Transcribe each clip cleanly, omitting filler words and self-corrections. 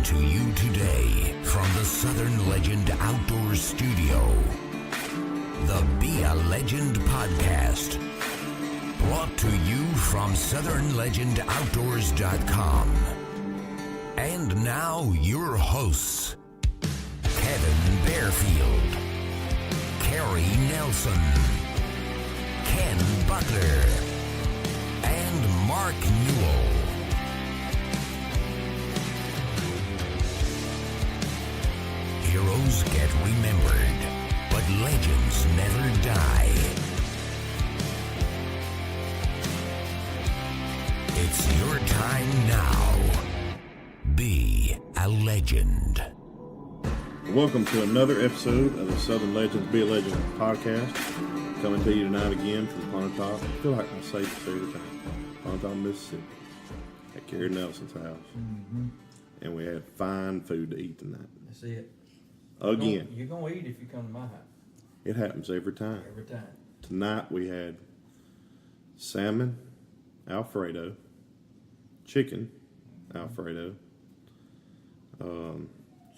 to you today from the Southern Legend Outdoor Studio, the Be a Legend podcast, brought to you from SouthernLegendOutdoors.com. And now your hosts, Kevin Bearfield, Kerry Nelson, Ken Butler, and Mark Newell. Heroes get remembered, but legends never die. It's your time now. Be a legend. Welcome to another episode of the Southern Legends Be a Legend podcast. Coming to you tonight again from Pontotoc. I feel like I say this every time. Pontotoc, Mississippi. At Kerry Nelson's house. Mm-hmm. And we had fine food to eat tonight. That's it. Again. You're going to eat if you come to my house. It happens every time. Every time. Tonight we had salmon, Alfredo, chicken, Alfredo,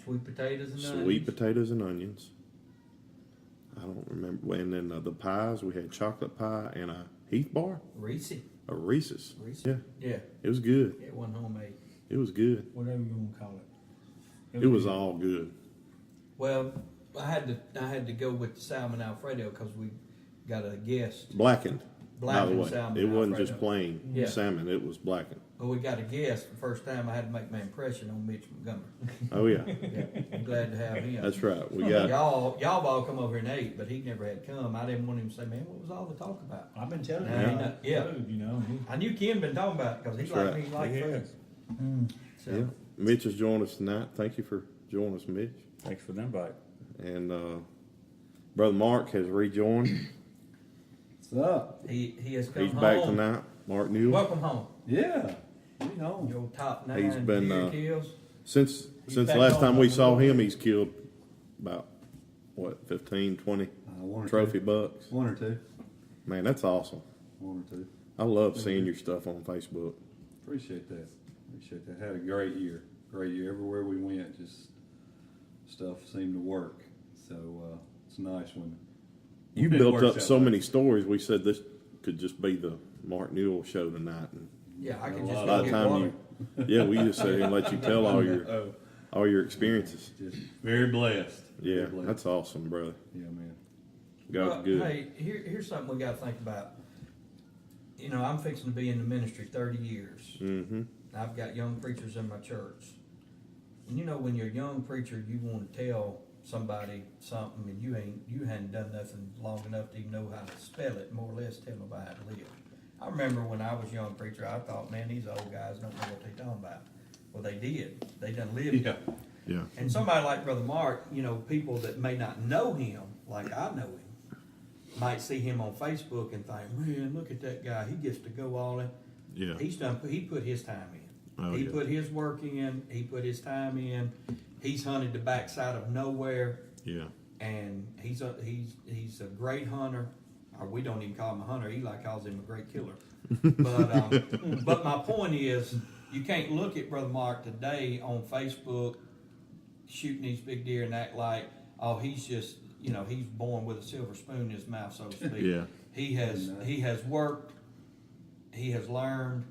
sweet potatoes and onions. Sweet potatoes and onions. I don't remember. And then the pies, we had chocolate pie and a Heath bar. Reese's. A Reese's. Yeah. It was good. It wasn't homemade. It was good. Whatever you want to call it. It was all good. Well, I had to go with the salmon Alfredo because we got a guest. Blackened. By the way, salmon it wasn't Alfredo. just plain salmon. It was blackened. Well, we got a guest. The first time I had to make my impression on Mitch Montgomery. Oh yeah, I'm glad to have him. that's right. We got y'all all come over here and ate, but he never had come. I didn't want him to say, "Man, what was all the talk about?" I've been telling Yeah. food, you know. I knew Ken been talking about it because he That's liked me like food. So, yeah. Mitch has joined us tonight. Thank you for joining us, Mitch. Thanks for the invite. And Brother Mark has rejoined. What's up? he has come He's home. back tonight. Mark Newell. Welcome home. Yeah. You know. Your top 9 He's been deer kills. since the back last time home. we saw him. He's killed about 15, 20 One or trophy two. bucks. One or two. Man, that's awesome. One or two. I love seeing your stuff on Facebook. Appreciate that. Had a great year. Great year. Everywhere we went, just stuff seemed to work. So it's nice when You it built works up that so way. many stories. We said this could just be the Mark Newell show tonight. And Yeah, I can By just by go the get time water. we just sit here and let you tell all your experiences. Just very blessed. Very Yeah, blessed. that's awesome, brother. Yeah, man. God's Well, good. Hey, here's something we got to think about. You know, I'm fixing to be in the ministry 30 years. Mm-hmm. I've got young preachers in my church. And you know, when you're a young preacher, you want to tell somebody something, and you hadn't done nothing long enough to even know how to spell it, more or less tell nobody how to live. I remember when I was a young preacher, I thought, man, these old guys don't know what they're talking about. Well, they did. They done lived it. Yeah. Yeah. And somebody like Brother Mark, you know, people that may not know him like I know him, might see him on Facebook and think, man, look at that guy. He gets to go all in. Yeah. He put his time in. Oh, He yeah. put his work in. He put his time in. He's hunted the backside of nowhere, Yeah. and he's a great hunter. Or we don't even call him a hunter. Eli calls him a great killer. But my point is, you can't look at Brother Mark today on Facebook shooting these big deer and act like, oh, he's just, you know, he's born with a silver spoon in his mouth, so to speak. Yeah. He has worked. He has learned.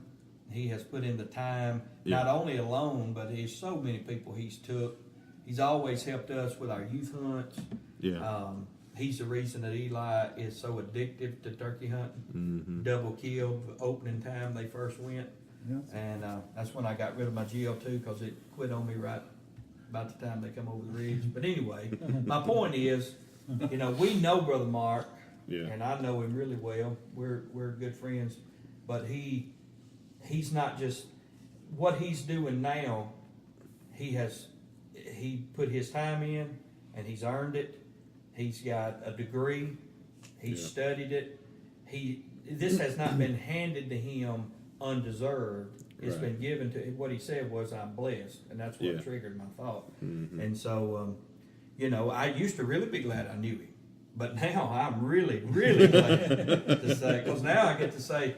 He has put in the time, Yeah. not only alone, but there's so many people he's took. He's always helped us with our youth hunts. Yeah. He's the reason that Eli is so addictive to turkey hunting. Mm-hmm. Double killed opening time they first went. Yeah. And that's when I got rid of my GL2 because it quit on me right about the time they come over the ridge. But anyway, my point is, you know, we know Brother Mark, Yeah. and I know him really well. We're good friends, but he's not just what he's doing now. He put his time in, and he's earned it. He's got a degree. He's studied it. This has not been handed to him undeserved. It's Right. been given to. What he said was, "I'm blessed," and that's what Yeah. triggered my thought. Mm-hmm. And so, you know, I used to really be glad I knew him, but now I'm really, really glad to say, because now I get to say,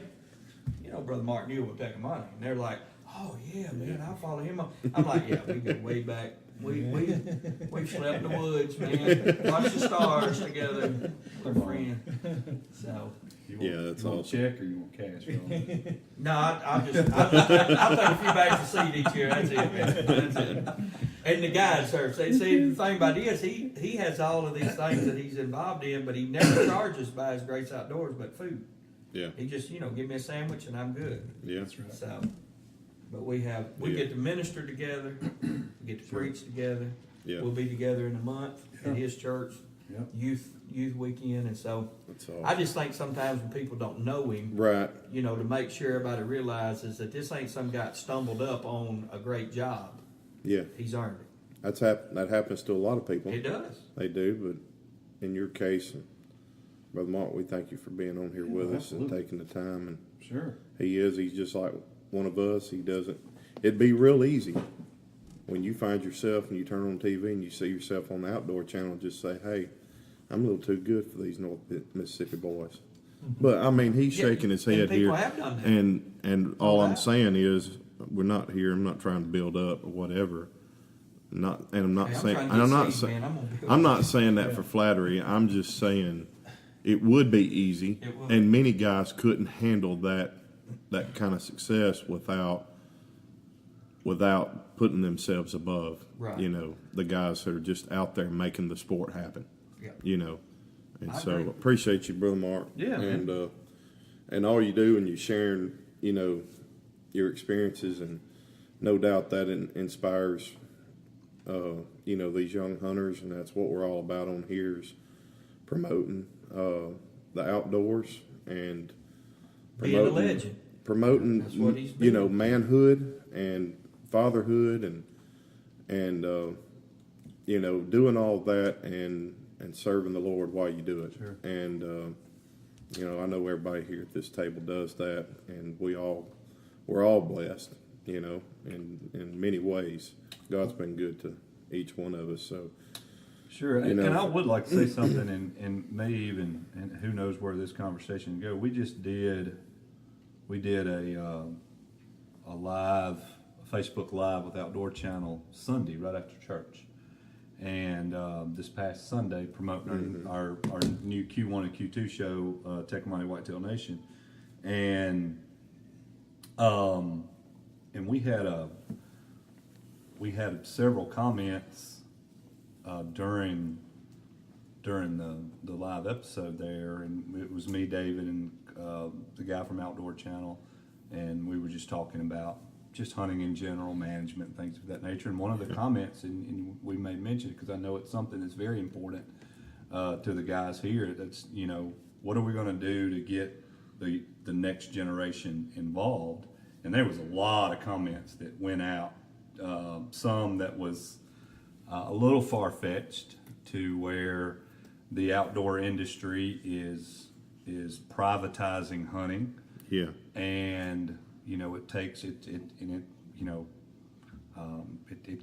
you know, Brother Mark Newell will take money, and they're like, oh yeah, man, I follow him. I'm like, yeah, we go way back. We've slept in the woods, man. Watch the stars together. We're friends. So. That's you want awesome. check or you want cash? Phil? No, I'll take a few bags of seed each year. That's it, man. That's it. And the guys, sir, see, the thing about this, he has all of these things that he's involved in, but he never charges by his Grace Outdoors but food. Yeah. He just, give me a sandwich and I'm good. Yeah. That's right. So, but we get to minister together, we get to preach together. Yeah. We'll be together in a month at his church, Yeah. youth weekend, and so That's awesome. I just think sometimes when people don't know him, Right. to make sure everybody realizes that this ain't some guy stumbled up on a great job. Yeah. He's earned it. That happens to a lot of people. It does. They do, but in your case, Brother Mark, we thank you for being on here with us and absolutely. taking the time. And Sure. he's just like one of us. He doesn't. It'd be real easy when you find yourself and you turn on TV and you see yourself on the Outdoor Channel. Just say, "Hey, I'm a little too good for these North Mississippi boys." But I mean, he's shaking his head and here, people have done that. and all I'm doubt. saying is, we're not here. I'm not trying to build up or whatever. I'm not Hey, I'm saying. trying to And I'm get not seed, saying. man. I'm gonna build I'm not saying that for flattery. I'm just saying it would be easy, It would. and many guys couldn't handle that kind of success without putting themselves above, Right. the guys that are just out there making the sport happen, Yeah. And I so agree. appreciate you, Brother Mark. Yeah, man. And all you do and you sharing, your experiences, and no doubt that inspires, these young hunters, and that's what we're all about on here is promoting the outdoors and Being a legend. promoting That's what he's been. manhood and fatherhood and doing all that and serving the Lord while you do it. Sure. And I know everybody here at this table does that, and we're all blessed, in many ways. God's been good to each one of us. So Sure, and I would like to say something, and maybe even, and who knows where this conversation will go. We did a Facebook Live with Outdoor Channel Sunday right after church, and this past Sunday promoting our new Q1 and Q2 show, Tecumseh Whitetail Nation, and we had several comments during the live episode there, and it was me, David, and the guy from Outdoor Channel, and we were just talking about just hunting in general, management, things of that nature. And one of the comments, and we may mention it because I know it's something that's very important to the guys here. That's what are we going to do to get the next generation involved? And there was a lot of comments that went out. Some that was a little far-fetched to where the outdoor industry is privatizing hunting. yeah, And it takes it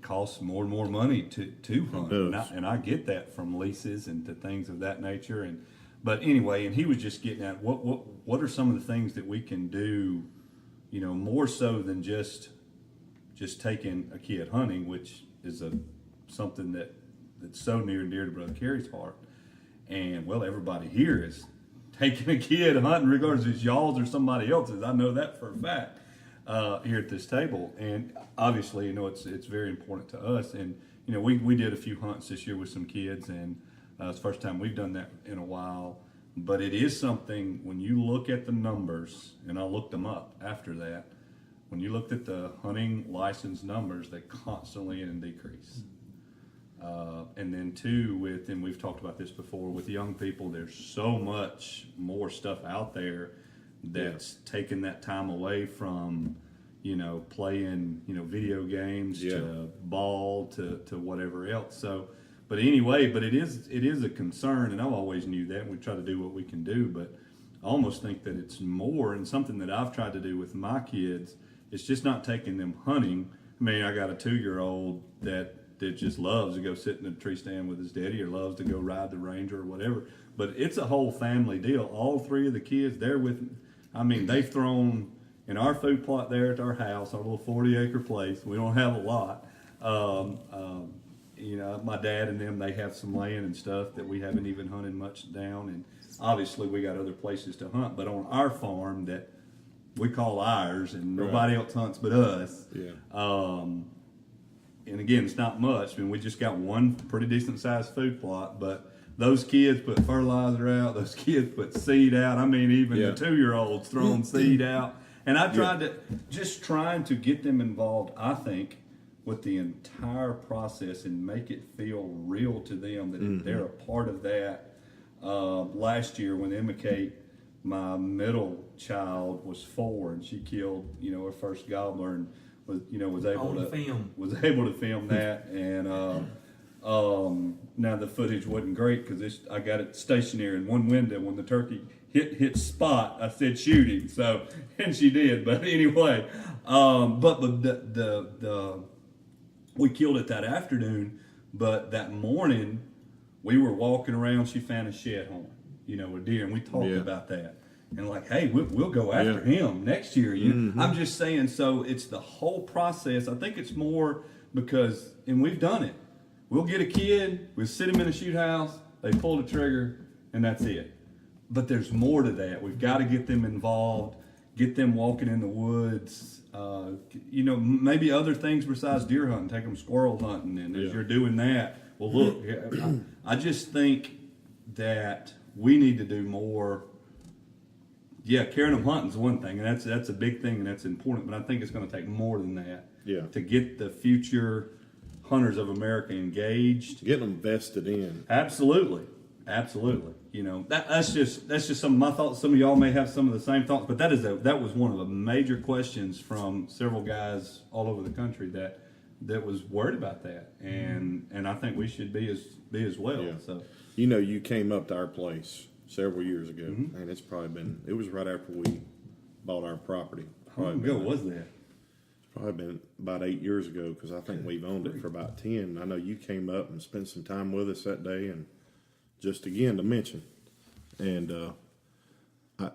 costs more and more money to hunt, and I get that from leases and to things of that nature. But anyway, and he was just getting at what are some of the things that we can do, more so than just taking a kid hunting, which is something that's so near and dear to Brother Kerry's heart. And everybody here is taking a kid hunting, regardless if it's y'all's or somebody else's. I know that for a fact here at this table. And obviously, it's very important to us. And we did a few hunts this year with some kids, and it's the first time we've done that in a while. But it is something, when you look at the numbers, and I looked them up after that, when you looked at the hunting license numbers, they constantly in decrease. And then two, and we've talked about this before, with young people, there's so much more stuff out there that's taking that time away from, playing, video games to ball to whatever else. So, but anyway, it is a concern, and I always knew that, and we try to do what we can do, but I almost think that it's more, and something that I've tried to do with my kids, it's just not taking them hunting. I mean, I got a 2-year-old that just loves to go sit in a tree stand with his daddy, or loves to go ride the Ranger or whatever. But it's a whole family deal. All 3 of the kids, they're with, they've thrown, in our food plot there at our house, our little 40-acre place. We don't have a lot. You know, my dad and them, they have some land and stuff that we haven't even hunted much down, and obviously we got other places to hunt. But on our farm that we call ours, and nobody else hunts but us. Yeah. And again, it's not much. I mean, we just got one pretty decent sized food plot, but those kids put fertilizer out. Those kids put seed out. I mean, even the 2-year-olds throwing seed out. And I tried trying to get them involved, I think, with the entire process and make it feel real to them that they're a part of that. Last year when Emma Kate, my middle child, was 4 and she killed, her first gobbler and was able to film that. And now the footage wasn't great because I got it stationary in one window. When the turkey hit spot, I said shoot him. So, and she did. But anyway, but we killed it that afternoon. But that morning, we were walking around. She found a shed horn, a deer, and we talked about that. And like, hey, we'll go after him next year. I'm just saying. So it's the whole process. I think it's more because, and we've done it. We'll get a kid, we'll sit him in a shoot house, they pull the trigger, and that's it. But there's more to that. We've got to get them involved, get them walking in the woods, maybe other things besides deer hunting, take them squirrel hunting. And as you're doing that, well, look, I just think that we need to do more. Yeah, carrying them hunting is one thing, and that's a big thing, and that's important. But I think it's going to take more than that to get the future hunters of America engaged, get them vested in. Absolutely. That's just some of my thoughts. Some of y'all may have some of the same thoughts, but that was one of the major questions from several guys all over the country that was worried about that, and I think we should be as well. Yeah. So you came up to our place several years ago, and it was right after we bought our property. How long ago was that? Probably been about 8 years ago, because I think we've owned it for about 10. I know you came up and spent some time with us that day, and just again to mention, and I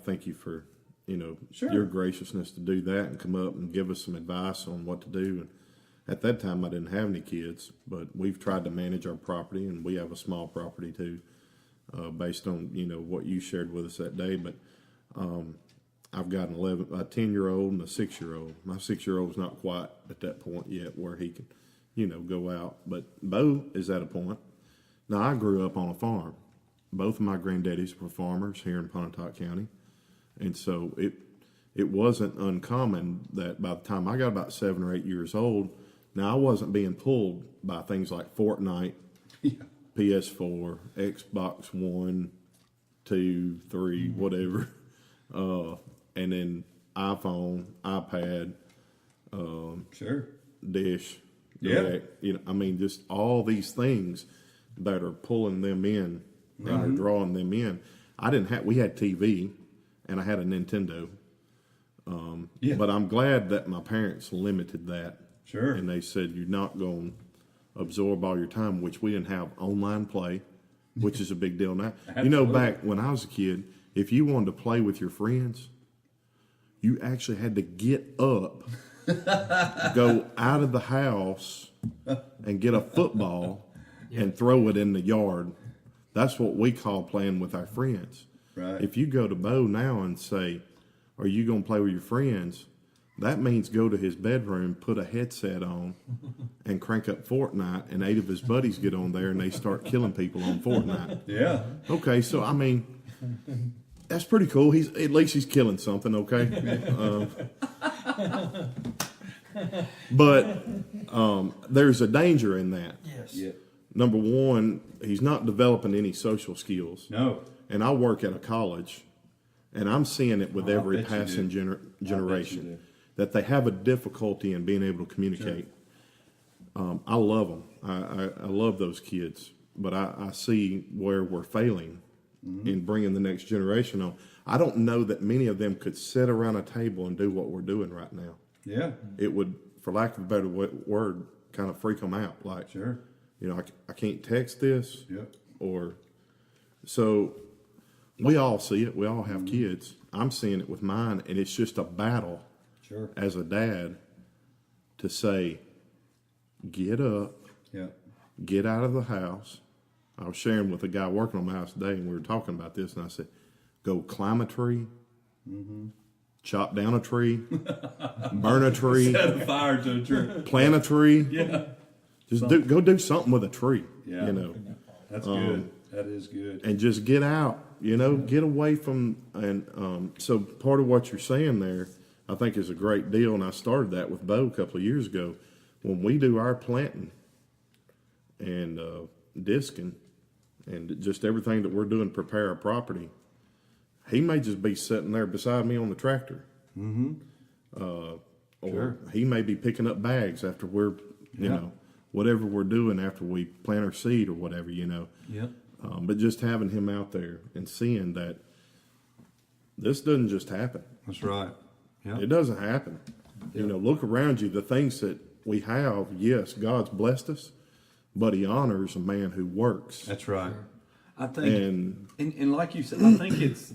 thank you for your graciousness to do that and come up and give us some advice on what to do. And at that time, I didn't have any kids, but we've tried to manage our property, and we have a small property too, based on what you shared with us that day, but. I've got a 10-year-old and a 6-year-old. My 6-year-old's not quite at that point yet where he can, go out. But Bo is at a point. Now, I grew up on a farm. Both of my granddaddies were farmers here in Pontotoc County. And so it wasn't uncommon that by the time I got about 7 or 8 years old, now I wasn't being pulled by things like Fortnite, PS4, Xbox One, 2, 3, whatever. And then iPhone, iPad, Dish, Direct, just all these things that are pulling them in and are drawing them in. We had TV and I had a Nintendo. But I'm glad that my parents limited that. Sure. And they said, you're not going to absorb all your time, which we didn't have online play, which is a big deal now. Back when I was a kid, if you wanted to play with your friends, you actually had to get up, go out of the house, and get a football and throw it in the yard. That's what we call playing with our friends. Right. If you go to Bo now and say, are you going to play with your friends? That means go to his bedroom, put a headset on, and crank up Fortnite, and 8 of his buddies get on there and they start killing people on Fortnite. Yeah. Okay, so that's pretty cool. At least he's killing something, okay? But there's a danger in that. Yes. Yeah. Number one, he's not developing any social skills. No. And I work at a college, and I'm seeing it with every passing generation, that they have a difficulty in being able to communicate. Sure. I love them. I love those kids, but I see where we're failing in bringing the next generation on. I don't know that many of them could sit around a table and do what we're doing right now. Yeah. It would, for lack of a better word, kind of freak them out. Like, sure. I can't text this. Yep. So we all see it. We all have kids. I'm seeing it with mine, and it's just a battle Sure. as a dad to say, get up, Yeah. get out of the house. I was sharing with a guy working on my house today, and we were talking about this, and I said, go climb a tree, chop down a tree, burn a tree, Set a fire to a tree. plant a tree. Yeah. Just go do something with a tree, Yeah. you know, That's good. That is good. and just get out, you know, get away from, and so part of what you're saying there, I think is a great deal, and I started that with Bo a couple of years ago. When we do our planting and disking and just everything that we're doing to prepare our property, he may just be sitting there beside me on the tractor. Or Sure. he may be picking up bags after we're, you know, whatever we're doing after we plant our seed or whatever, you know. Yep. But just having him out there and seeing that this doesn't just happen. That's right. Yeah. It doesn't happen. You know, look around you. The things that we have, yes, God's blessed us, but he honors a man who works. That's right. I think, And and like you said, I think it's,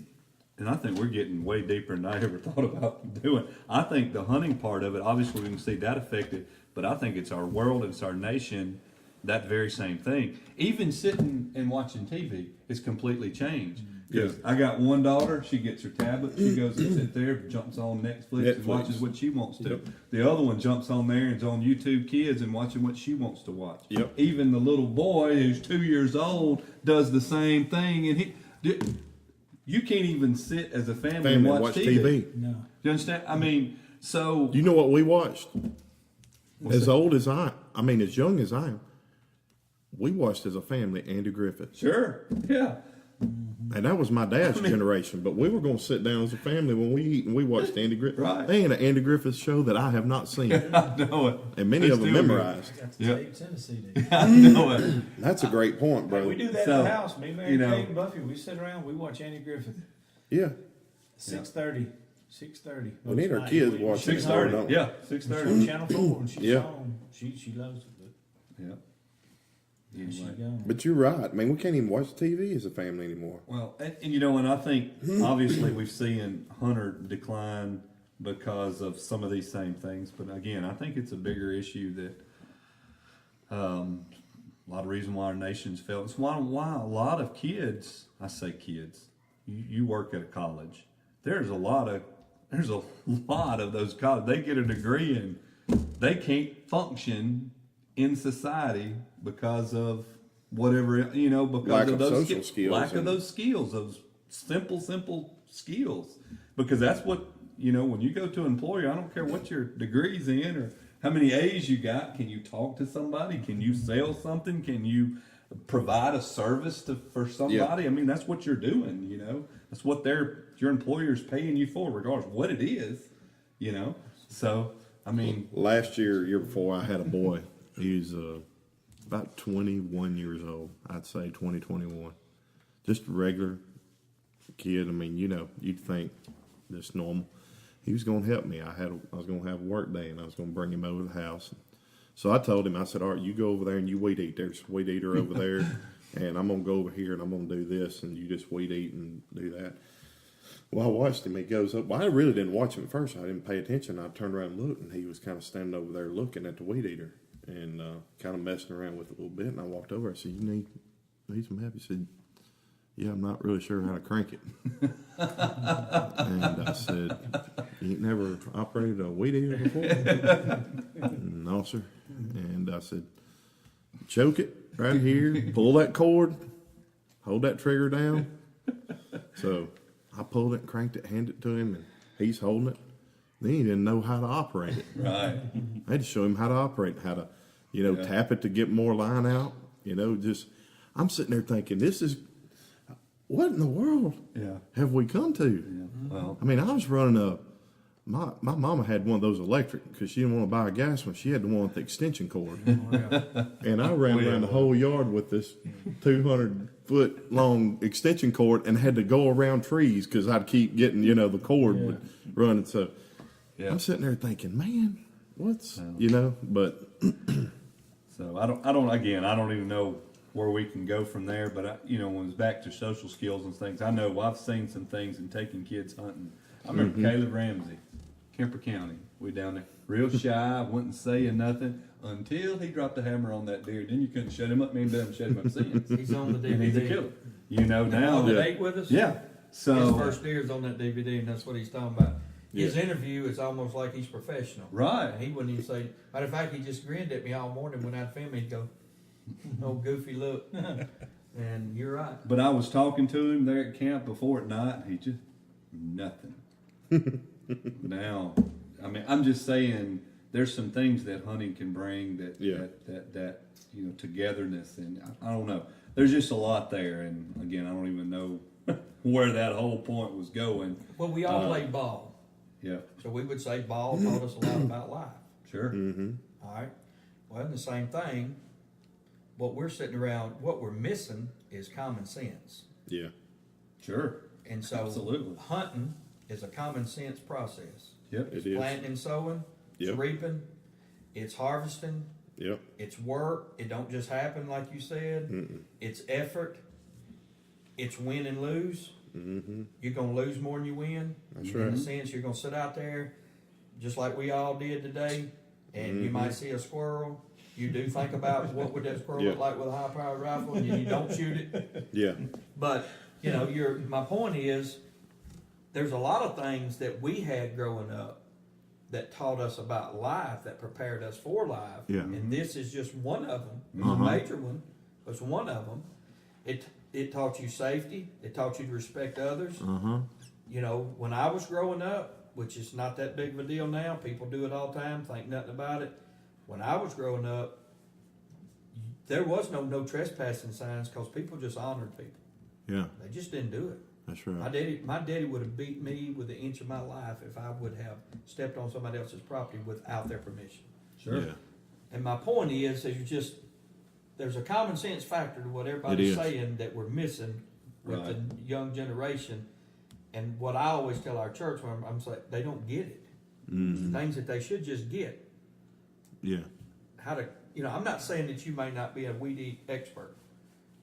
and I think we're getting way deeper than I ever thought about doing. I think the hunting part of it, obviously we can see that affected, but I think it's our world, it's our nation, that very same thing. Even sitting and watching TV is completely changed. Because I got one daughter, she gets her tablet, she goes and sits there, jumps on Netflix and watches what she wants to. Yep. The other one jumps on there and is on YouTube Kids and watching what she wants to watch. Yep. Even the little boy who's 2 years old does the same thing, and you can't even sit as a family and watch TV. No. You understand? I mean, so do you know what we watched? As old as I mean, as young as I am, we watched as a family Andy Griffith. sure, yeah. And that was my dad's generation, but we were going to sit down as a family when we eat, and we watched Andy Griffith. Right. They had an Andy Griffith show that I have not seen, I know it. and many They're of them still memorized. Got the Yep. tapes in the CD. I know it. That's a great point, bro. We do that So, at the house. Me, Mary, you know- Kate, and Buffy. We sit around. We watch Andy Griffith. Yeah, 6:30. 6:30. we need our kids watching. 6:30. don't we? Yeah, 6:30. Channel 4. And she's Yeah. on. She loves it. But Yeah. she Anyway. gone. But you're right. I mean, we can't even watch TV as a family anymore. Well, and you know, and I think obviously we've seen hunter decline because of some of these same things. But again, I think it's a bigger issue that a lot of reason why our nation's failed. It's why a lot of kids, I say kids, you work at a college. There's a lot of those college. They get a degree and they can't function in society because of whatever, you know, because Lack of of those social skills lack of and- those skills, those simple skills. Because that's what, you know, when you go to an employer, I don't care what your degree's in or how many A's you got. Can you talk to somebody? Can you sell something? Can you provide a service for somebody? Yeah. I mean, that's what you're doing, you know. That's what your employer's paying you for, regardless of what it is, you know. So, I mean, Last year before, I had a boy. He was about 21 years old. I'd say 20, 21. Just a regular kid. I mean, you know, you'd think just normal. He was going to help me. I was going to have a work day, and I was going to bring him over to the house. So I told him, I said, all right, you go over there and you weed eat. There's a weed eater over there, and I'm going to go over here and I'm going to do this, and you just weed eat and do that. Well, I watched him. He goes up. Well, I really didn't watch him at first. I didn't pay attention. I turned around and looked, and he was kind of standing over there looking at the weed eater and kind of messing around with it a little bit. And I walked over. I said, you need some help? He said, yeah, I'm not really sure how to crank it. And I said, you ain't never operated a weed eater before? No, sir. And I said, choke it right here, pull that cord, hold that trigger down. So I pulled it, cranked it, handed it to him, and he's holding it. Then he didn't know how to operate it. right. I had to show him how to operate, how to, you know, tap it to get more line out. You know, just, I'm sitting there thinking, what in the world have we come to? Yeah. Well, I mean, I was running my mama had one of those electric because she didn't want to buy a gas one. She had the one with the extension cord. And I ran around the whole yard with this 200-foot long extension cord and had to go around trees because I'd keep getting, you know, the cord would running. So I'm sitting there thinking, man, what's, you know, but. So I don't even know where we can go from there. But when it's back to social skills and things, I know I've seen some things in taking kids hunting. I remember Caleb Ramsey, Kemper County. We down there, real shy, wasn't saying nothing until he dropped the hammer on that deer. Then you couldn't shut him up. Me and Dad shut him up since. He's on the DVD. And he's a killer. Now. On the date with us? Yeah. So his first deer is on that DVD, and that's what he's talking about. His interview is almost like he's professional. Right. And he wouldn't even say, matter of fact, he just grinned at me all morning when I'd film. He'd go, "No goofy look." And you're right. But I was talking to him there at camp before at night. He just nothing. Now, I mean, I'm just saying, there's some things that hunting can bring that togetherness, and I don't know. There's just a lot there, and again, I don't even know where that whole point was going. Well, we all played ball. Yeah. So we would say ball taught us a lot about life. Sure. Mm-hmm. All right. Well, the same thing. What we're missing is common sense. Yeah. Sure. And so Absolutely. hunting is a common sense process. Yep. It's It is. planting and sowing. It's Yep. reaping. It's harvesting. Yep. It's work. It don't just happen like you said. Mm-mm. It's effort. It's win and lose. Mm-hmm. You're going to lose more than you win. That's In right. a sense, you're going to sit out there just like we all did today, and you might see a squirrel. You do think about what would that squirrel look like with a high-powered rifle, and you don't shoot it. Yeah. But, my point is, there's a lot of things that we had growing up that taught us about life, that prepared us for life. Yeah. And this is just one of them. It's Uh-huh. a major one, but it's one of them. It taught you safety. It taught you to respect others. Uh-huh. When I was growing up, which is not that big of a deal now, people do it all the time, think nothing about it. When I was growing up, there was no trespassing signs because people just honored people. Yeah. They just didn't do it. That's My right. daddy would have beat me with an inch of my life if I would have stepped on somebody else's property without their permission. Sure. Yeah. And my point is there's a common sense factor to what everybody's It is. saying that we're missing with Right. the young generation. And what I always tell our church, when I'm saying they don't get it. Mm-hmm. Things that they should just get. Yeah. How to, I'm not saying that you may not be a weed eat expert,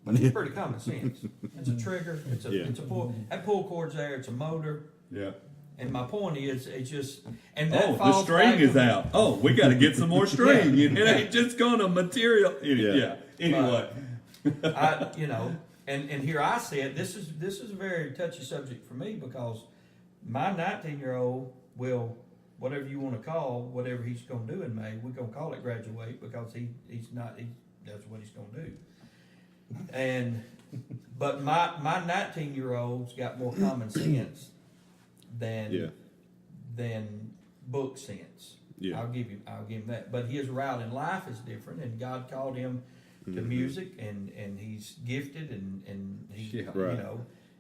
but it's pretty common sense. It's a trigger. It's a pull. That pull cord's there. It's a motor. Yeah. And my point is, it's just, and that The falls string back is to- out. Oh, we got to get some more string. It ain't just going to material. Yeah. Anyway. And here I said, this is a very touchy subject for me because my 19-year-old will, whatever you want to call whatever he's going to do in May, we're going to call it graduate because that's what he's going to do. But my 19-year-old's got more common sense than book sense. Yeah. I'll give him that. But his route in life is different, and God called him to music, and he's gifted, and he Right.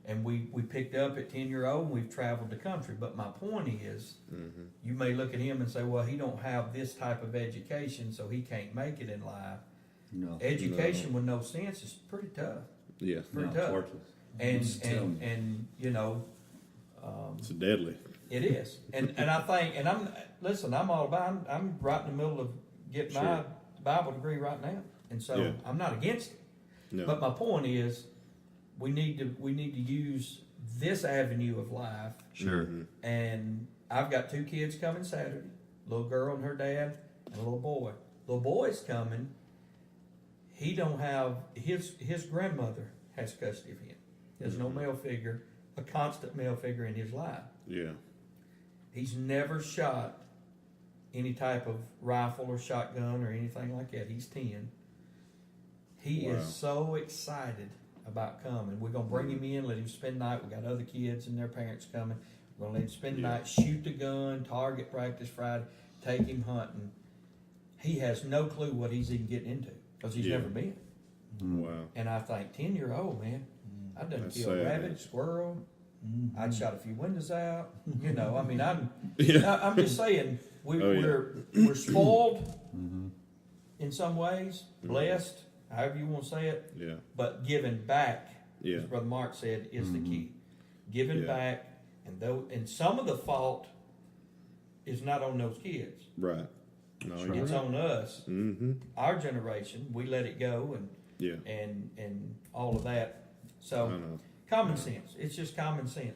and we picked up at 10-year-old, and we've traveled the country. But my point is, you may look at him and say, well, he don't have this type of education, so he can't make it in life. No. Education with no sense is pretty tough. Yeah. Pretty It's tough. worthless. And It's deadly. it is. And I think, and I'm all about, I'm right in the middle of getting my Bible degree right now. And so Yeah. I'm not against it. No. But my point is, we need to use this avenue of life. Sure. Mm-hmm. And I've got 2 kids coming Saturday, little girl and her dad, and a little boy. Little boy's coming. He don't have his grandmother has custody of him. There's no male figure, a constant male figure in his life. Yeah. He's never shot any type of rifle or shotgun or anything like that. He's 10. He Wow. is so excited about coming. We're going to bring him in, let him spend the night. We got other kids and their parents coming. We're going to let him spend the night, shoot the gun, target practice Friday, take him hunting. He has no clue what he's even getting into because he's never been. Wow. And I think, 10-year-old, man, I've done That's killed sad, rabbit, man. squirrel. I'd shot a few windows out. I mean, I'm just saying, Oh, yeah. we're spoiled in some ways, blessed, however you want to say it, Yeah. but giving back, Yeah. as Brother Mark said, is the key. Giving Yeah. back, and some of the fault is not on those kids. Right. No, It's on us. Mm-hmm. Our generation, we let it go, Yeah. and all of that. I So know. common sense. It's just common sense.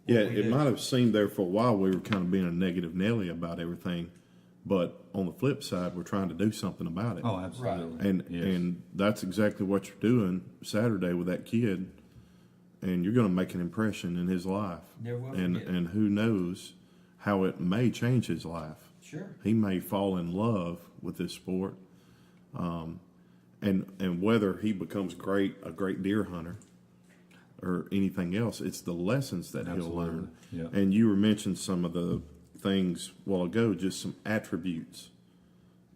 Yeah, what we it do. might have seemed there for a while we were kind of being a negative Nelly about everything, but on the flip side, we're trying to do something about it. Oh, absolutely. And Yes. and that's exactly what you're doing Saturday with that kid, and you're going to make an impression in his life. Never will and forget. and who knows how it may change his life. Sure. He may fall in love with this sport, and whether he becomes a great deer hunter or anything else, it's the lessons that he'll learn. Yeah. And you were mentioning some of the things a while ago, just some attributes,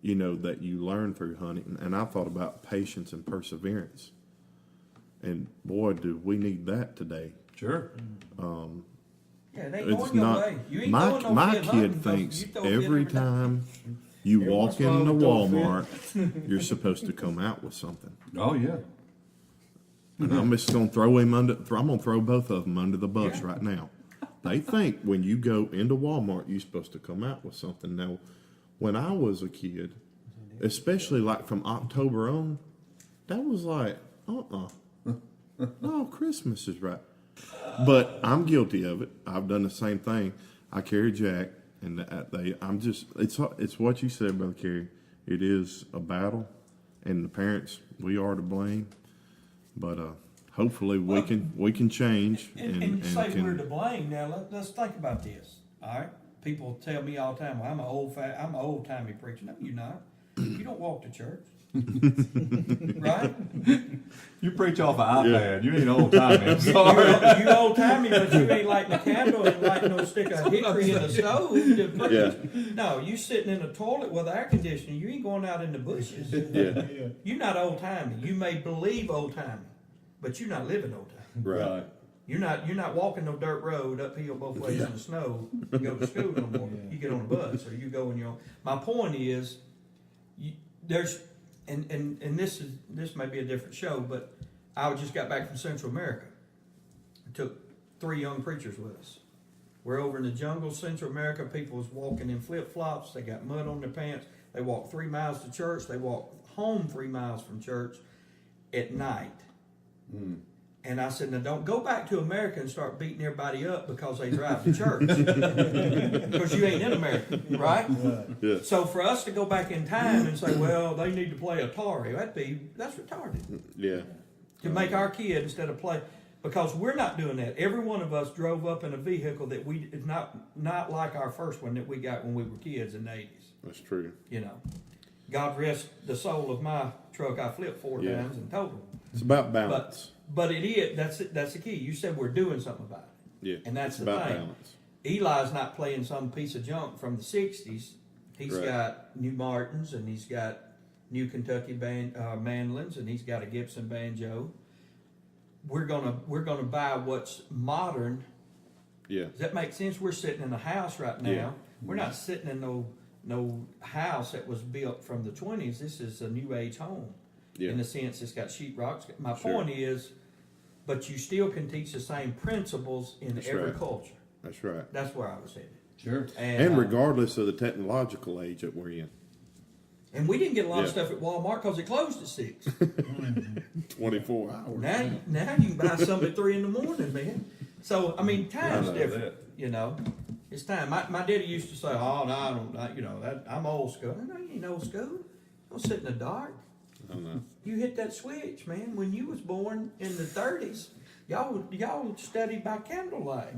that you learn through hunting. And I thought about patience and perseverance. And boy, do we need that today. Sure. Yeah, it ain't It's going your not way. You ain't my going no my kid hunting kid 'cause thinks you throw a fit every day. time you Every walk once in a while into we throw a Walmart, you're supposed to come out with something. Oh, yeah. And I'm just gonna throw him under. I'm gonna throw both of them under the bus right now. They think when you go into Walmart, you're supposed to come out with something. Now, when I was a kid, especially like from October on, that was like, no, Christmas is right. But I'm guilty of it. I've done the same thing. I carry Jack, and it's what you said, Brother Kerry. It is a battle, and the parents, we are to blame. But hopefully we can change And say can, we're to blame. Now let's think about this. All right, people tell me all the time, "Well, I'm an old timey preacher." No, you're not. You don't walk to church, right? You preach off an iPad. You ain't old timey. I'm sorry. You old timey, but you ain't lighting a candle and lighting no stick of hickory in the stove to preach. Yeah. No, you sitting in a toilet with air conditioning. You ain't going out in the bushes. yeah, You're not old timey. You may believe old timey, but you're not living old timey. right. You're not walking no dirt road uphill both ways in the snow to go to school no more. You get on a bus or you go in your. My point is, there's and this may be a different show, but I just got back from Central America. I took 3 young preachers with us. We're over in the jungle, Central America. People was walking in flip flops. They got mud on their pants. They walked 3 miles to church. They walked home 3 miles from church at night. And I said, now don't go back to America and start beating everybody up because they drive to church. Because you ain't in America, right? Yeah. So for us to go back in time and say, well, they need to play Atari, that's retarded. Yeah. To make our kid instead of play, because we're not doing that. Every one of us drove up in a vehicle that is not like our first one that we got when we were kids in the 80s. That's true. God rest the soul of my truck. I flipped 4 times in total. It's about balance. But it is, that's the key. You said we're doing something about it. Yeah. And that's it's the about thing. balance. Eli's not playing some piece of junk from the 60s. He's Right. got new Martins, and he's got new Kentucky mandolins, and he's got a Gibson banjo. We're gonna buy what's modern. Yeah. Does that make sense? We're sitting in a house right now. Yeah. We're not sitting in no house that was built from the 20s. This is a new age home. Yeah. In the sense it's got sheetrock. My Sure. point is, but you still can teach the same principles in That's every right. culture. That's right. That's where I was headed. Sure. And regardless of the technological age that we're in. And we didn't get a lot of Yeah. stuff at Walmart because it closed at 6. 24 hours. Now you can buy something at 3 in the morning, man. So I mean, time's I know different. It's time. My daddy used to say, "Oh no, I don't. That I'm old school." No, you ain't old school. Don't sit in the dark. I don't know. You hit that switch, man. When you was born in the 30s, y'all studied by candlelight.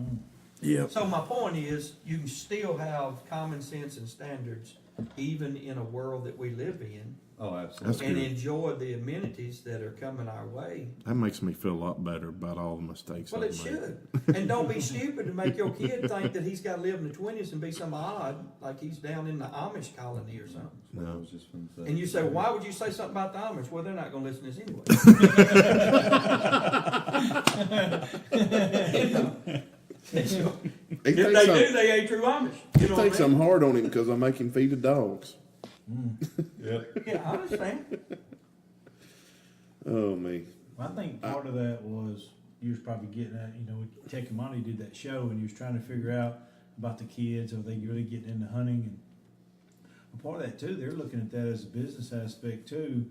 Yeah. So my point is, you can still have common sense and standards, even in a world that we live in, Oh, absolutely. That's and good. enjoy the amenities that are coming our way. That makes me feel a lot better about all the mistakes Well, I've it made. should. And don't be stupid to make your kid think that he's got to live in the 20s and be some odd, like he's down in the Amish colony or something. What I was just gonna say. And you say, well, why would you say something about the Amish? Well, they're not going to listen to this anyway. He If thinks they I'm, do, they ain't true Amish. he You know what thinks I mean? I'm hard on him because I make him feed the dogs. Yep. Yeah, I understand. Oh, me. I think part of that was you was probably getting at, Tech and Monty did that show, and you was trying to figure out about the kids, are they really getting into hunting? And part of that too, they're looking at that as a business aspect too.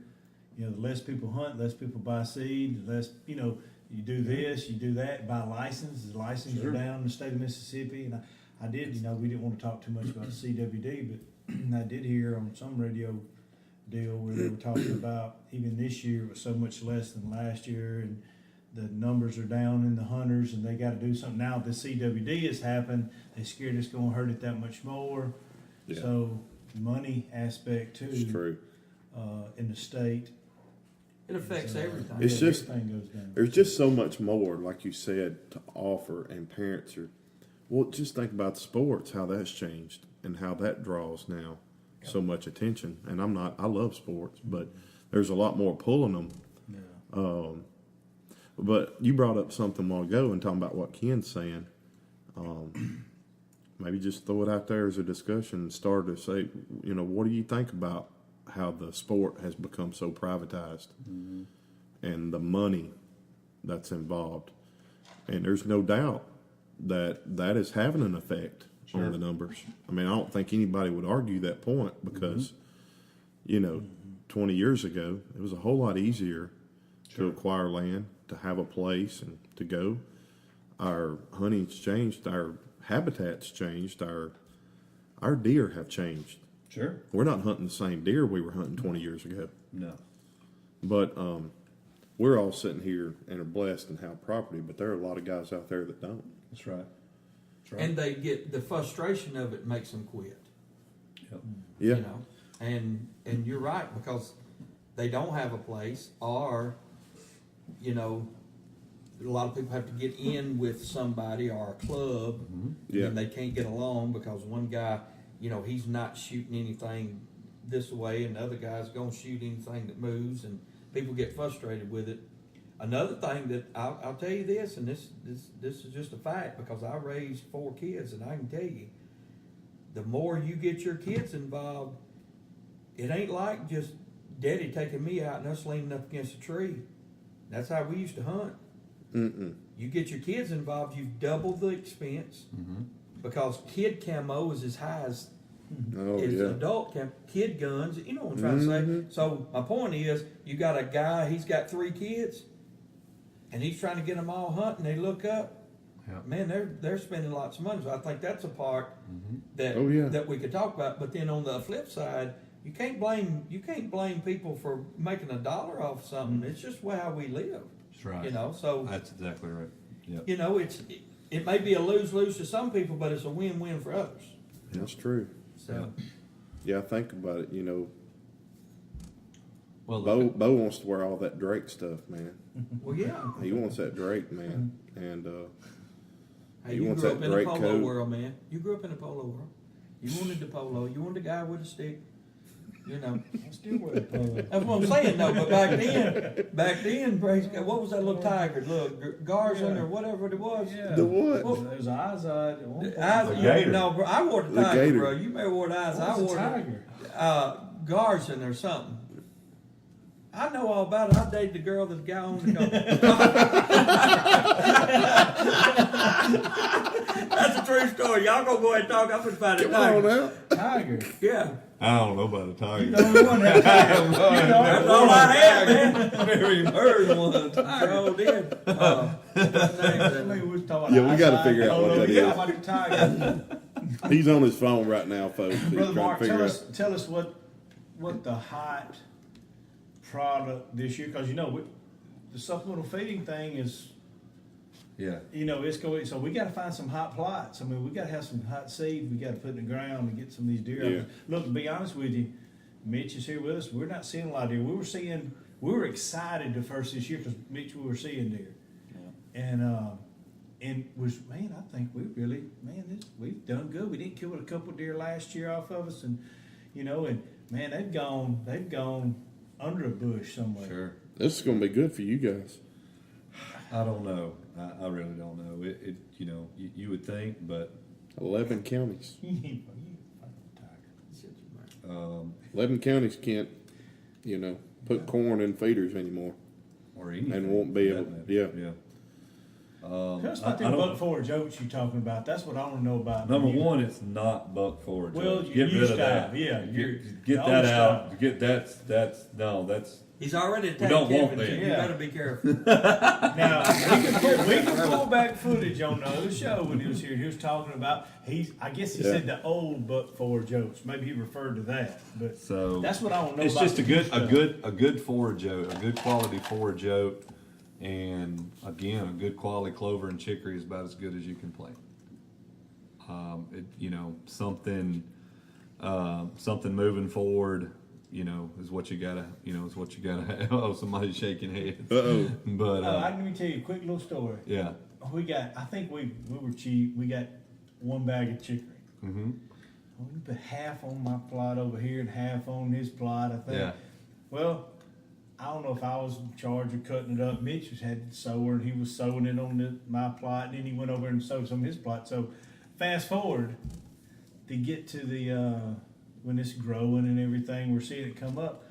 You know, the less people hunt, less people buy seed, the less, you know, you do this, you do that, buy license. The licenses are down in the state of Mississippi. And I did, you know, we didn't want to talk too much about CWD, but I did hear on some radio deal where they were talking about even this year was so much less than last year, and the numbers are down in the hunters, and they got to do something now. The CWD has happened. They scared it's going to hurt it that much more. Yeah. So money aspect too. It's true. In the state. It affects everything. It's just everything goes down. there's just so much more, like you said, to offer, and parents are. Well, just think about sports, how that's changed, and how that draws now so much attention. And I love sports, but there's a lot more pulling them. Yeah. But you brought up something a while ago and talking about what Ken's saying. Maybe just throw it out there as a discussion and start to say, you know, what do you think about how the sport has become so privatized and the money that's involved? And there's no doubt that is having an effect on the numbers. I mean, I don't think anybody would argue that point because, you know, 20 years ago, it was a whole lot easier to acquire land, to have a place and to go. Our hunting's changed, our habitat's changed, our deer have changed. Sure. We're not hunting the same deer we were hunting 20 years ago. No. But we're all sitting here and are blessed and have property, but there are a lot of guys out there that don't. That's right. That's right. And they get the frustration of it makes them quit. Yep. Yeah. You know, and you're right, because they don't have a place, or you know, a lot of people have to get in with somebody or a club, Yeah. and they can't get along because one guy, you know, he's not shooting anything this way, and the other guy's going to shoot anything that moves, and people get frustrated with it. Another thing that I'll tell you this, and this is just a fact, because I raised 4 kids, and I can tell you, the more you get your kids involved, it ain't like just Daddy taking me out and us leaning up against a tree. That's how we used to hunt. You get your kids involved, you've doubled the expense, because kid camo is as high as adult kid guns. You know what I'm trying to say? So my point is, you got a guy, he's got 3 kids, and he's trying to get them all hunting. They look up, man, they're spending lots of money. So I think that's a part that we could talk about. But then on the flip side, you can't blame people for making $1 off something. It's just how we live. That's right. You know, so That's exactly right. Yep. you know, it may be a lose-lose to some people, but it's a win-win for others. That's true. So Yeah, think about it. You know, Well, Bo wants to wear all that Drake stuff, man. well, yeah. He wants that Drake, man. And Hey, He you wants grew that up in the Drake polo coat. world, man. You grew up in the polo world. You wanted the polo. You wanted the guy with a stick. You know. I still wear a polo. That's what I'm saying, though. But back then, praise God, what was that little tiger? Look, Garzon or whatever it was. Yeah. the what? Well, There's eyes on it at one point. The gator. No, bro, I wore the The tiger, gator. bro. You may have wore the eyes. I What's a wore tiger? Garzon or something. I know all about it. I dated the girl that the guy owned the company. That's a true story. Y'all gonna go ahead and talk. I'm gonna find it. Come on now. Tiger. Yeah. I don't know about a tiger. The only one that That's all I had, man. I never even heard one. Sure did. Yeah, we gotta figure out what that is. About the tiger. He's on his phone right now, folks. He's Brother trying Mark, to figure tell us what the hot product this year, because you know the supplemental feeding thing is, Yeah. you know, it's going. So we got to find some hot plots. I mean, we got to have some hot seed. We got to put in the ground and get some of these deer. Yeah. Look, to be honest with you, Mitch is here with us. We're not seeing a lot of deer. We were excited the first this year because Mitch, we were seeing deer, and was, man, I think we've done good. We didn't kill a couple deer last year off of us, and you know, and man, they've gone under a bush somewhere. Sure. This is going to be good for you guys. I don't know. I really don't know. It you know, you would think, but 11 counties. You ain't fighting a tiger. 11 counties can't, you know, put corn in feeders anymore. Or anything. And won't be for able- that matter. yeah. Yeah. Tell us about I them don't- buck forward jokes you're talking about. That's what I want to know about. Number one, it's not buck forward. Well, Judge. your Get new rid of style, that. yeah, Get the that old out. style. Get that's He's already attacked don't want Kevin, that. too. You Yeah. better be careful. Now we can pull back footage on the other show when he was here. He was talking about I guess he said the old but for jokes. Maybe he referred to that, but So that's what I don't know. it's about just a the new good stuff. forage oat, a good quality forage oat, and again, a good quality clover and chicory is about as good as you can plant. Something moving forward, is what you gotta, have. Oh, somebody's shaking heads. Uh-oh. But Let me tell you a quick little story. yeah. I think we were cheap. We got one bag of chicory. Mm-hmm. We put half on my plot over here and half on his plot, I think. Yeah. Well, I don't know if I was in charge of cutting it up. Mitch had the sower, and he was sowing it on my plot, and then he went over and sowed some of his plot. So, fast forward to get to the when it's growing and everything, we're seeing it come up.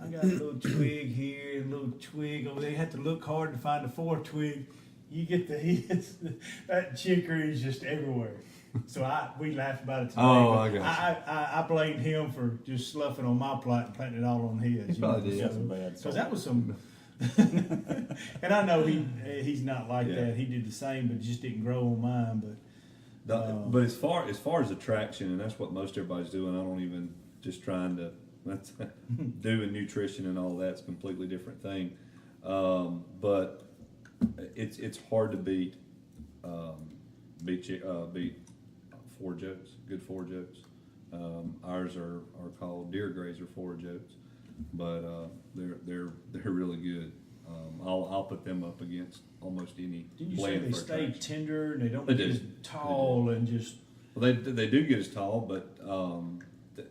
I got a little twig here, a little twig over there. You have to look hard to find the fourth twig. You get the hits. That chicory is just everywhere. So we laughed about it today. Oh, but I got you. I blamed him for just sloughing on my plot and planting it all on his. He probably did. So, That's bad. 'cause that was some. And I know he's not like that. He did the same, but it just didn't grow on mine. But But as far as attraction, and that's what most everybody's doing. I don't even just trying to doing nutrition and all that's a completely different thing. But it's hard to beat forage oats, good forage oats. Ours are called deer grazer forage oats, but they're really good. I'll put them up against almost any. didn't you say blend they for stay attraction. tender and they don't They get do. as tall and just? Well, they do get as tall, but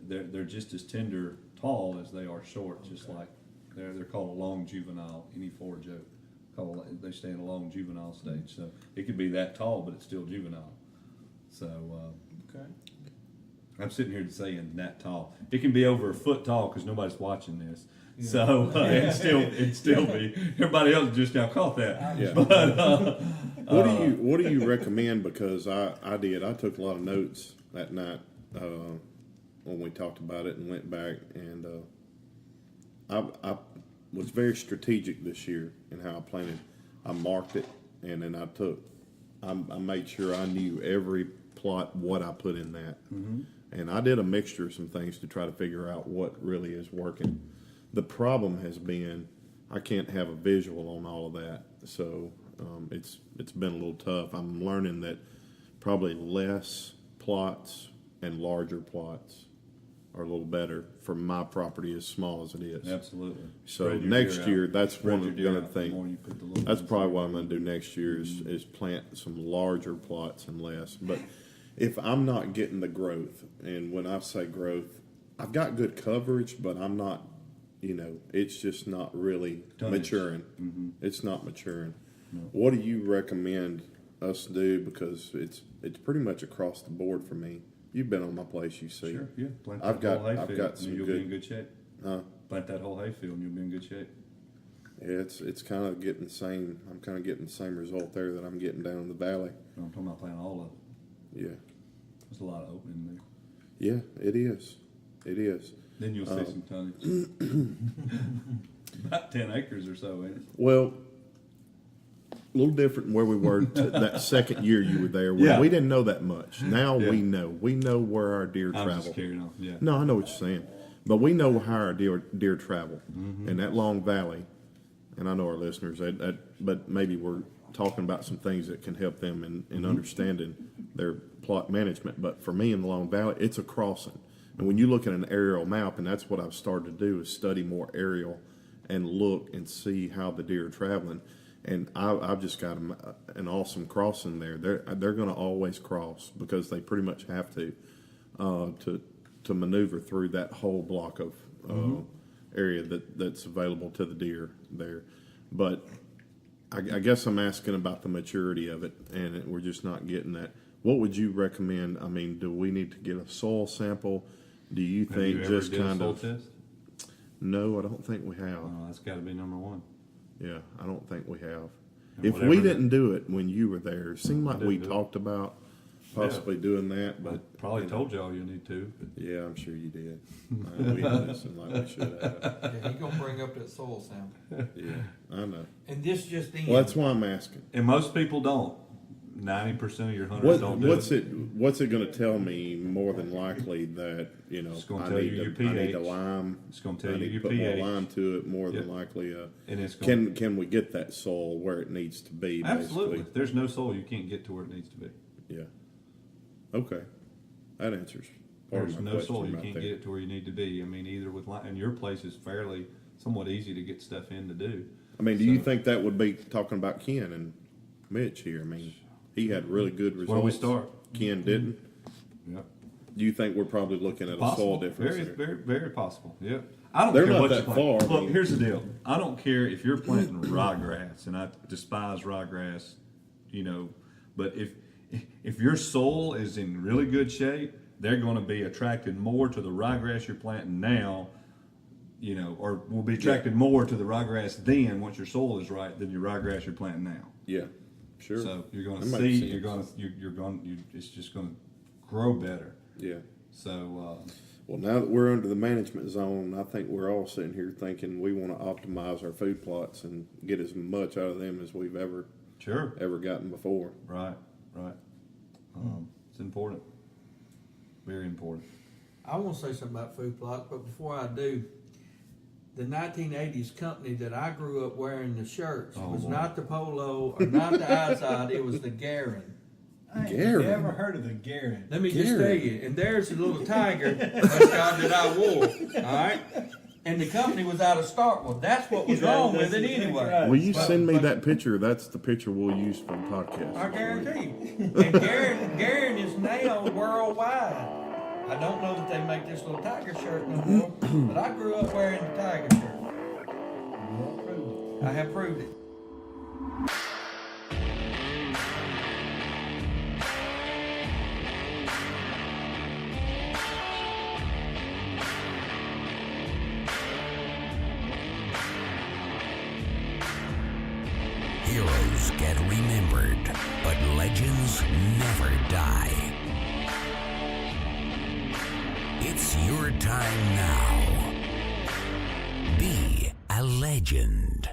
they're just as tall as they are short. Just like they're called a long juvenile. Any forage oat, they stay in a long juvenile stage. So it could be that tall, but it's still juvenile. So Okay. I'm sitting here saying that tall. It can be over a foot tall because nobody's watching this. Yeah. So it'd still be. Everybody else just now caught that. Yeah. But What do you recommend? Because I took a lot of notes that night when we talked about it and went back, and I was very strategic this year in how I planted. I marked it, and then I made sure I knew every plot what I put in that, and I did a mixture of some things to try to figure out what really is working. The problem has been I can't have a visual on all of that, so it's been a little tough. I'm learning that probably less plots and larger plots are a little better for my property as small as it is. absolutely. So Spread your next deer year, out. that's Spread one your of deer the out, the things. more you put the little That's ones probably in. what I'm going to do next year is plant some larger plots and less. But if I'm not getting the growth, and when I say growth, I've got good coverage, but I'm not, it's just not really Tonnage. maturing. It's not maturing. No. What do you recommend us do? Because it's pretty much across the board for me. You've been on my place, you see. Sure, yeah. Plant I've that got whole hayfield, some and you'll good. be in good shape. Plant that whole hayfield, and you'll be in good shape. Yeah, it's kind of getting the same. I'm kind of getting the same result there that I'm getting down in the valley. No, I'm talking about planting all of it. Yeah. There's a lot of opening there. Yeah, it is. It is. Then you'll see some tonnage. About 10 acres or so, ain't it? Well, a little different than where we were that second year you were there. Yeah. We didn't know that much. Now Yeah. we know. We know where our deer I'm travel. just carrying on. Yeah. No, I know what you're saying. But we know how our deer travel. In that long valley, and I know our listeners, but maybe we're talking about some things that can help them in understanding their plot management. But for me in the Long Valley, it's a crossing. And when you look at an aerial map, and that's what I've started to do, is study more aerial and look and see how the deer are traveling. And I've just got an awesome crossing there. They're going to always cross because they pretty much have to maneuver through that whole block of area that's available to the deer there. But I guess I'm asking about the maturity of it, and we're just not getting that. What would you recommend? I mean, do we need to get a soil sample? Do you Have think you ever just did a kind soil of? test? No, I don't think we have. Oh, that's got to be number one. Yeah, I don't think we have. And If whatever we the- didn't do it when you were there, it seemed like we didn't do it. talked about possibly doing that, I but probably you know, told y'all you need to. But Yeah, I'm sure you did. We didn't listen like we should have. Yeah, he gonna bring up that soil sample. Yeah, I know. And this just in. Well, that's why I'm asking. And most people don't. 90% of your hunters don't do What's it going to tell me more than likely that It's gonna I tell need you your to I need to pH. lime. It's gonna tell I you need your to put pH. more lime to it. More than Yep. likely, And it's gonna, can we get that soil where it needs to be? absolutely. Basically, If there's no soil, you can't get to where it needs to be. yeah. Okay, that answers part There's of my no question soil, you right can't there. get it to where you need to be. I mean, either with lime, and your place is fairly, somewhat easy to get stuff in to do. I mean, do you So- think that would be talking about Ken and Mitch here? I mean, he had really good results. Where we start. Ken didn't. Yeah. Do you think we're probably looking at a soil Possible. difference? Very, here? very, very possible. Yeah. I don't They're care not what that you plant. far, I Look, mean- here's the deal. I don't care if you're planting ryegrass, and I despise ryegrass, but if your soil is in really good shape, they're going to be attracted more to the ryegrass you're planting now, or will be attracted more to the ryegrass then once your soil is right than your ryegrass you're planting now. Yeah, sure. So you're going That to makes see, sense. it's just going to grow better. Yeah. So, Well, now that we're under the management zone, I think we're all sitting here thinking we want to optimize our food plots and get as much out of them as we've ever sure. gotten before. Right. It's important. Very important. I want to say something about food plots, but before I do, the 1980s company that I grew up wearing the shirts was boy. not the Polo or not the Izod, it was the Garin. I ain't Garen. never heard of the Garen. Let me just Garin. tell you, and there's a little tiger mascot that I wore, all right? And the company was out of stock. Well, that's what was wrong with it anyway. Right. Will you But- send me but that picture? That's the picture we'll use for the podcast. I guarantee you. And Garin is now worldwide. I don't know that they make this little tiger shirt no more, but I grew up wearing the tiger shirt. I have proved it. Heroes get remembered, but legends never die. It's your time now. Be a legend.